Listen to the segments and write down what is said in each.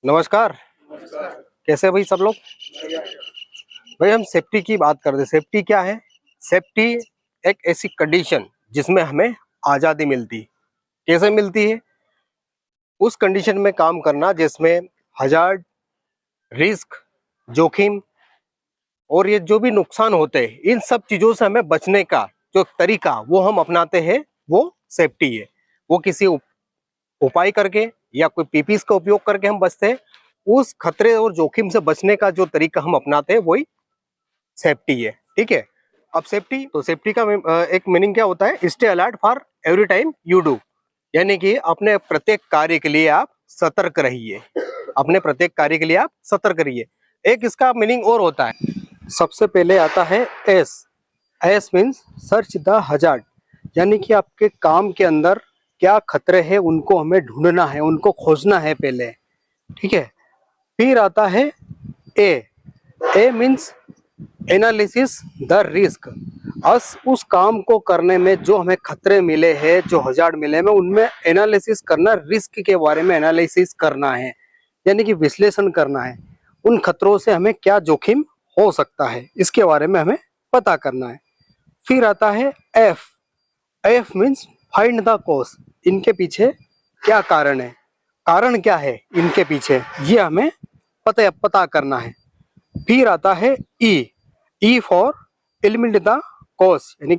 नमस्कार। कैसे हैं भाई सब लोग? भाई हम सेफ्टी की बात करते हैं। सेफ्टी क्या है? सेफ्टी एक ऐसी कंडीशन जिसमें हमें आज़ादी मिलती। कैसे मिलती है? उस कंडीशन में काम करना जिसमें हजार्ड, रिस्क, जोखिम और ये जो भी नुकसान होते हैं, इन सब चीज़ों से हमें बचने का जो तरीका वो हम अपनाते हैं, वो सेफ्टी है। वो किसी उपाय करके या कोई पीपीस का उपयोग करके हम बचते हैं। उस खतरे और जोखिम से बचने का जो तरीका हम अपनाते हैं वही सेफ्टी है। ठीक है। अब सेफ्टी का एक मीनिंग क्या होता है? Stay alert for every time you do, यानी कि अपने प्रत्येक कार्य के लिए आप सतर्क रहिए। अपने प्रत्येक कार्य के लिए आप सतर्क रहिए। एक इसका मीनिंग और होता है। सबसे पहले आता है S. S means search the hazard, यानी कि आपके काम के अंदर क्या खतरे हैं उनको हमें ढूंढना है, उनको खोजना है पहले। ठीक है। फिर आता है ए। ए मीन्स एनालिसिस द रिस्क। उस काम को करने में जो हमें खतरे मिले हैं, जो हजार्ड मिले हैं, उनमें एनालिसिस करना, रिस्क के बारे में एनालिसिस करना है, यानी कि विश्लेषण करना है। उन खतरों से हमें क्या जोखिम हो सकता है, इसके बारे में हमें पता करना है। फिर आता है F. F means find the cause. इनके पीछे क्या कारण है, कारण क्या है इनके पीछे, ये हमें पता करना है। फिर आता है E. E for eliminate the cause, यानी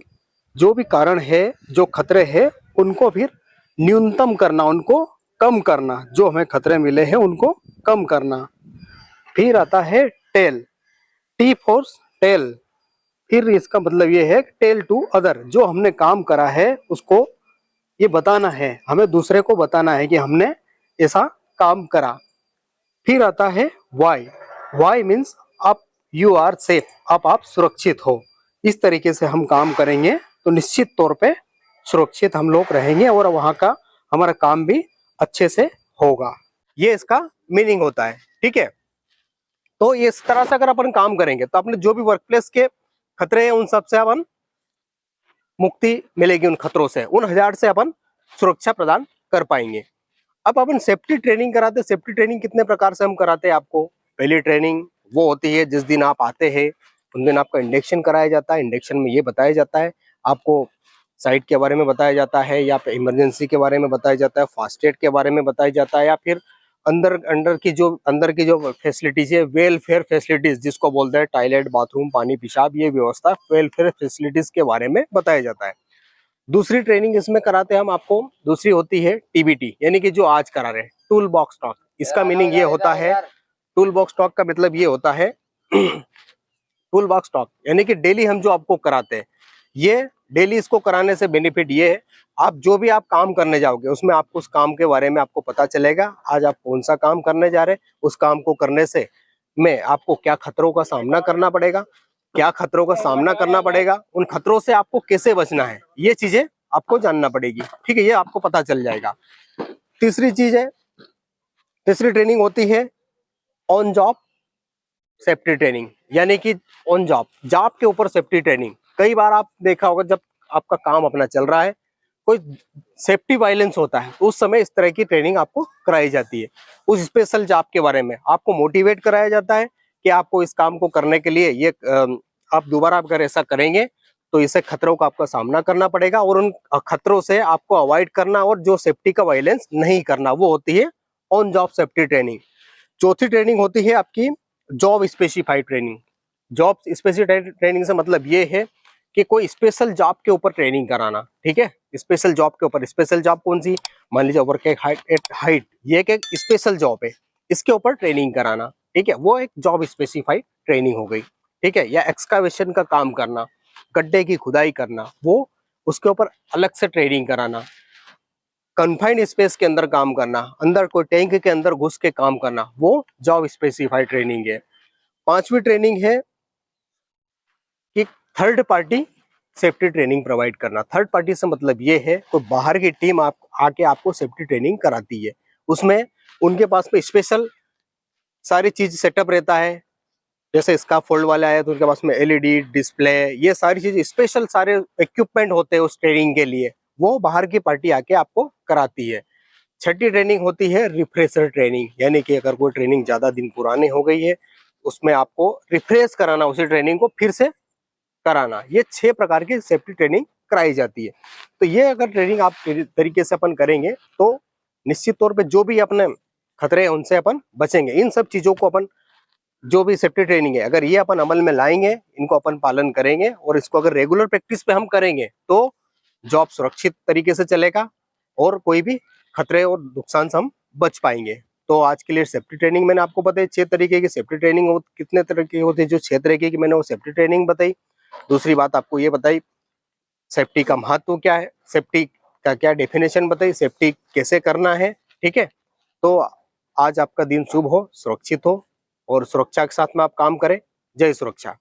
जो भी कारण है, जो खतरे हैं, उनको फिर न्यूनतम करना, उनको कम करना, जो हमें खतरे मिले हैं उनको कम करना। फिर आता है टेल। T for tell. फिर इसका मतलब ये है टेल टू अदर, जो हमने काम करा है उसको ये बताना है, हमें दूसरे को बताना है कि हमने ऐसा काम करा। फिर आता है वाई। वाई मीन्स आप यू आर सेफ, आप सुरक्षित हो। इस तरीके से हम काम करेंगे तो निश्चित तौर पे सुरक्षित हम लोग रहेंगे और वहाँ का हमारा काम भी अच्छे से होगा। ये इसका मीनिंग होता है। ठीक है। तो इस तरह से अगर अपन काम करेंगे तो अपने जो भी वर्क प्लेस के खतरे हैं उन सब से अपन मुक्ति मिलेगी, उन खतरों से, उन हजार से अपन सुरक्षा प्रदान कर पाएंगे। अब अपन सेफ्टी ट्रेनिंग कराते हैं। सेफ्टी ट्रेनिंग कितने प्रकार से हम कराते हैं आपको? पहली ट्रेनिंग वो होती है जिस दिन आप आते हैं उन दिन आपका इंडक्शन कराया जाता है। इंडक्शन में ये बताया जाता है आपको, साइट के बारे में बताया जाता है, या फिर इमरजेंसी के बारे में बताया जाता है, फास्ट एड के बारे में बताया जाता है, या फिर अंदर की जो फैसिलिटीज है, वेलफेयर फैसिलिटीज जिसको बोलते हैं, टॉयलेट, बाथरूम, पानी, पेशाब, ये व्यवस्था वेलफेयर फैसिलिटीज के बारे में बताया जाता है। दूसरी ट्रेनिंग इसमें कराते हैं हम आपको, दूसरी होती है टीबीटी, यानी कि जो आज करा रहे हैं, टूल बॉक्स टॉक। इसका मीनिंग ये होता है, टूल बॉक्स टॉक का मतलब ये होता है टूल बॉक्स टॉक यानी कि डेली हम जो आपको कराते हैं, ये डेली इसको कराने से बेनिफिट ये है, आप जो भी आप काम करने जाओगे उसमें आपको उस काम के बारे में आपको पता चलेगा। आज आप कौन सा काम करने जा रहे हैं, उस काम को करने से में आपको क्या खतरों का सामना करना पड़ेगा, क्या खतरों का सामना करना पड़ेगा, उन खतरों से आपको कैसे बचना है, ये चीजें आपको जानना पड़ेगी। ठीक है, ये आपको पता चल जाएगा। तीसरी चीज है, तीसरी ट्रेनिंग होती है ऑन जॉब सेफ्टी ट्रेनिंग, यानी कि ऑन जॉब, जॉब के ऊपर सेफ्टी ट्रेनिंग। कई बार आप देखा होगा जब आपका काम अपना चल रहा है, कोई सेफ्टी वायलेंस होता है, तो उस समय इस तरह की ट्रेनिंग आपको कराई जाती है। उस स्पेशल जॉब के बारे में आपको मोटिवेट कराया जाता है कि आपको इस काम को करने के लिए ये आप दोबारा अगर ऐसा करेंगे तो इसे खतरों का आपका सामना करना पड़ेगा, और उन खतरों से आपको अवॉइड करना और जो सेफ्टी का वायलेंस नहीं करना, वो होती है ऑन जॉब सेफ्टी ट्रेनिंग। चौथी ट्रेनिंग होती है आपकी job specified training. Job specified training से मतलब ये है कि कोई स्पेशल जॉब के ऊपर ट्रेनिंग कराना। ठीक है, स्पेशल जॉब के ऊपर। स्पेशल जॉब कौन सी? मान लीजिए वर्क एट हाइट, ये एक स्पेशल जॉब है, इसके ऊपर ट्रेनिंग कराना। ठीक है, वो एक जॉब स्पेसिफाइड ट्रेनिंग हो गई। ठीक है, या एक्सकावेशन का काम करना, गड्ढे की खुदाई करना, वो उसके ऊपर अलग से ट्रेनिंग कराना। कन्फाइंड स्पेस के अंदर काम करना, अंदर कोई टैंक के अंदर घुस के काम करना, वो जॉब स्पेसिफाइड ट्रेनिंग है। पांचवी ट्रेनिंग है कि third party safety training provide करना। थर्ड पार्टी से मतलब ये है कोई बाहर की टीम आप आके आपको सेफ्टी ट्रेनिंग कराती है। उसमें उनके पास में स्पेशल सारी चीज सेटअप रहता है, जैसे स्काफोल्ड वाले आए तो उनके पास में एलईडी डिस्प्ले, ये सारी चीज स्पेशल सारे इक्विपमेंट होते हैं उस ट्रेनिंग के लिए, वो बाहर की पार्टी आके आपको कराती है। छठी ट्रेनिंग होती है रिफ्रेशर ट्रेनिंग, यानी कि अगर कोई ट्रेनिंग ज्यादा दिन पुरानी हो गई है उसमें आपको रिफ्रेश कराना, उसी ट्रेनिंग को फिर से कराना। ये 6 प्रकार की सेफ्टी ट्रेनिंग कराई जाती है। तो ये अगर ट्रेनिंग आप तरीके से अपन करेंगे तो निश्चित तौर पे जो भी अपने खतरे हैं उनसे अपन बचेंगे। इन सब चीजों को अपन, जो भी सेफ्टी ट्रेनिंग है, अगर ये अपन अमल में लाएंगे, इनको अपन पालन करेंगे और इसको अगर रेगुलर प्रैक्टिस पे हम करेंगे तो जॉब सुरक्षित तरीके से चलेगा और कोई भी खतरे और नुकसान से हम बच पाएंगे। तो आज के लिए सेफ्टी ट्रेनिंग मैंने आपको बताई, 6 तरीके की सेफ्टी ट्रेनिंग हो, कितने तरह की होती है, जो 6 तरीके की मैंने वो सेफ्टी ट्रेनिंग बताई। दूसरी बात आपको ये बताई सेफ्टी का महत्व क्या है, सेफ्टी का क्या डेफिनेशन बताई, सेफ्टी कैसे करना है। ठीक है, तो आज आपका दिन शुभ हो, सुरक्षित हो और सुरक्षा के साथ में आप काम करें। जय सुरक्षा।